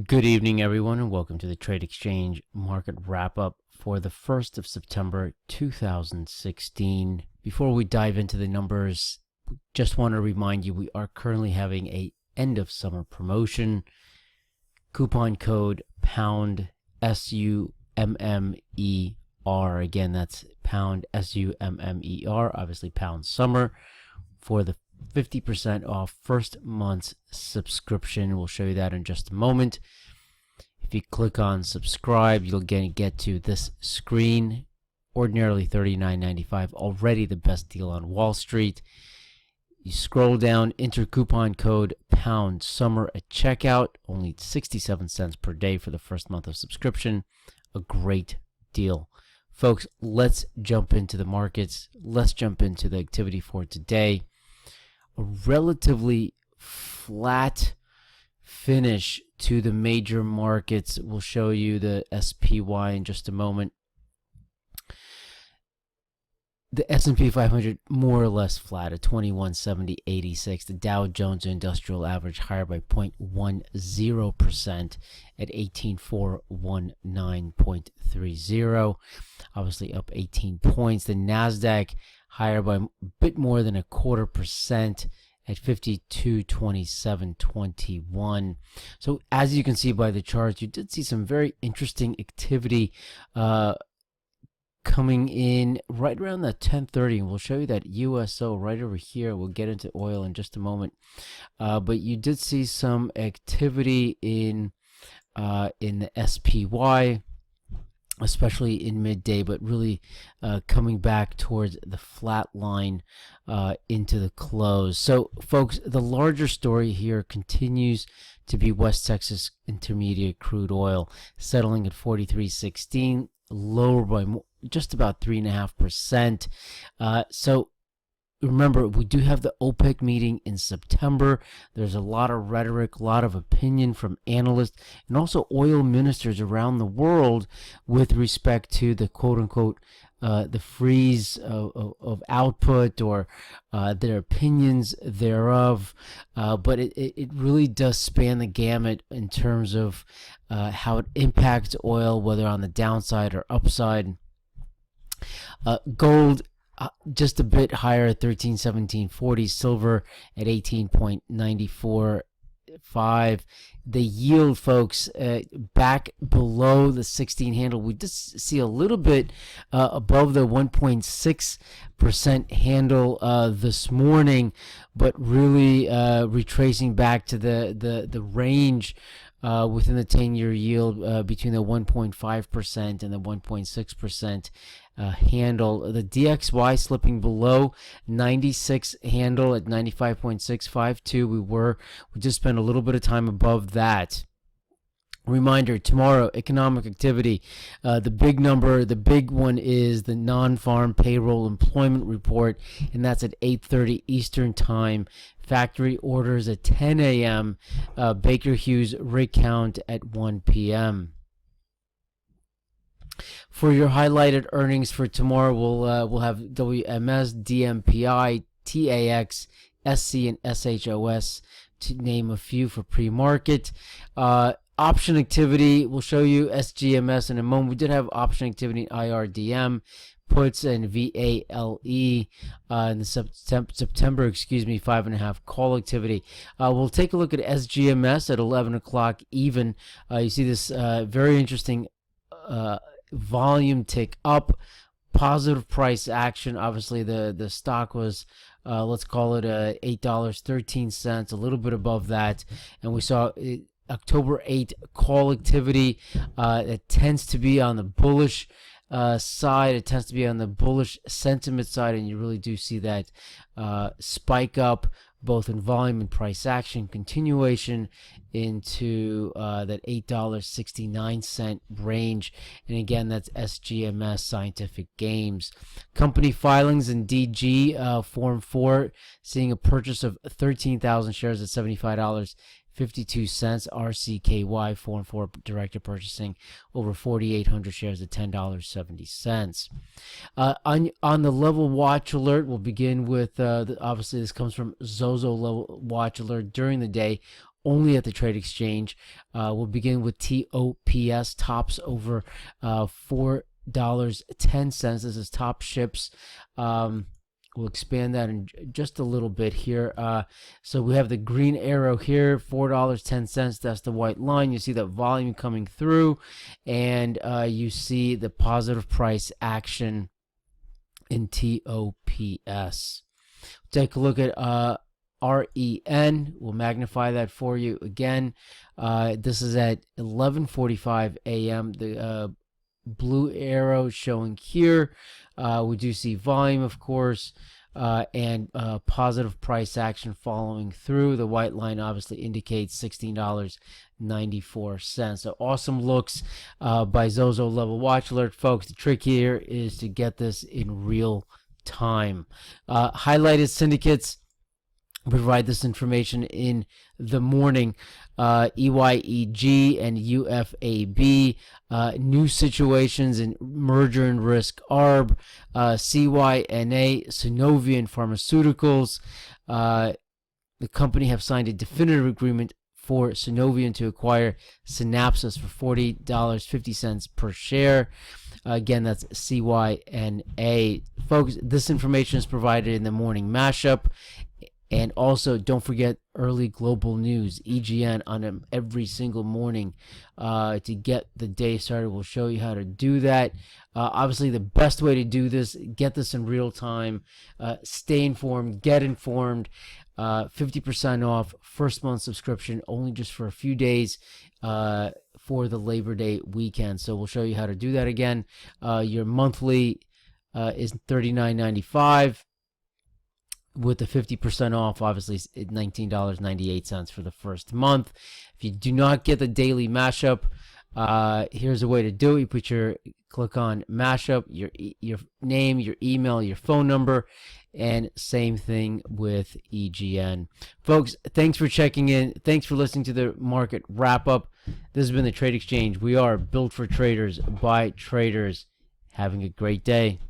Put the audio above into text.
Good evening, everyone, and welcome to the TradeXchange market wrap-up for the 1st of September 2016. Before we dive into the numbers, just want to remind you we are currently having a end of summer promotion. Coupon code pound SUMMER. Again, that's pound SUMMER, obviously pound summer, for the 50% off first month's subscription. We'll show you that in just a moment. If you click on subscribe, you'll get to this screen. Ordinarily $39.95, already the best deal on Wall Street. You scroll down, enter coupon code pound summer at checkout, only 67 cents per day for the first month of subscription. A great deal. Folks, let's jump into the markets. Let's jump into the activity for today. A relatively flat finish to the major markets. We'll show you the SPY in just a moment. The S&P 500 more or less flat at 2170.86. The Dow Jones Industrial Average higher by 0.10% at 18,419.30. Obviously up 18 points. The Nasdaq higher by a bit more than 0.25% at 5227.21. So as you can see by the charts, you did see some very interesting activity coming in right around that 10:30, and we'll show you that USO right over here. We'll get into oil in just a moment, but you did see some activity in the SPY, especially in midday, but really coming back towards the flat line into the close. So folks, the larger story here continues to be West Texas Intermediate crude oil settling at 43.16, lower by just about 3.5%. So remember, we do have the OPEC meeting in September. There's a lot of rhetoric, a lot of opinion from analysts and also oil ministers around the world with respect to the quote-unquote the freeze of output or their opinions thereof. But it really does span the gamut in terms of how it impacts oil, whether on the downside or upside. Gold just a bit higher at 1317.40, silver at 18.945. The yield, folks, back below the 16 handle. We just see a little bit above the 1.6% handle this morning, but really retracing back to the range within the 10-year yield between the 1.5% and the 1.6% handle. The DXY slipping below 96 handle at 95.652. We just spent a little bit of time above that. Reminder, tomorrow, economic activity. The big number, the big one is the non-farm payroll employment report, and that's at 8:30 Eastern Time. Factory orders at 10 a.m. Baker Hughes rig count at 1 p.m. For your highlighted earnings for tomorrow, we'll have WMS, DMPI, TAX, SC, and SHOS, to name a few for pre-market. Option activity, we'll show you SGMS in a moment. We did have option activity in IRDM, puts, and VALE in the September 5.5 call activity. We'll take a look at SGMS at 11 o'clock even. You see this very interesting volume tick up, positive price action. Obviously the stock was let's call it $8.13, a little bit above that, and we saw October 8 call activity. It tends to be on the bullish side. It tends to be on the bullish sentiment side, and you really do see that spike up both in volume and price action, continuation into that $8.69 range. And again, that's SGMS, Scientific Games. Company filings in DG, Form 4, seeing a purchase of 13,000 shares at $75.52. RCKY, Form 4, director purchasing over 4,800 shares at $10.70. On the level watch alert, we'll begin with obviously this comes from Zozo level watch alert during the day. only at the Trade Exchange. We'll begin with TOPS, tops over $4.10. This is top ships. We'll expand that in just a little bit here. So we have the green arrow here, $4.10. That's the white line. You see that volume coming through, and you see the positive price action in TOPS. Take a look at REN. We'll magnify that for you again. This is at 11:45 a.m. The blue arrow showing here. We do see volume, of course, and positive price action following through. The white line obviously indicates $16.94. So awesome looks by Zozo Level Watch Alert, folks. The trick here is to get this in real time. Highlighted syndicates provide this information in the morning. EYEG and UFAB, new situations in merger and risk ARB, CYNA, Synovian Pharmaceuticals. The company have signed a definitive agreement for Synovian to acquire Synapsys for $40.50 per share. Again, that's CYNA. Folks, this information is provided in the morning mashup. And also, don't forget early global news, EGN, on them every single morning to get the day started. We'll show you how to do that. Obviously, the best way to do this, get this in real time, stay informed, get informed. 50% off, first month subscription, only just for a few days for the Labor Day weekend. So we'll show you how to do that again. Your monthly is $39.95. With the 50% off, obviously $19.98 for the first month. If you do not get the daily mashup, here's a way to do it. You click on mashup, your name, your email, your phone number, and same thing with EGN. Folks, thanks for checking in. Thanks for listening to the market wrap up. This has been the Trade Exchange. We are built for traders by traders. Having a great day.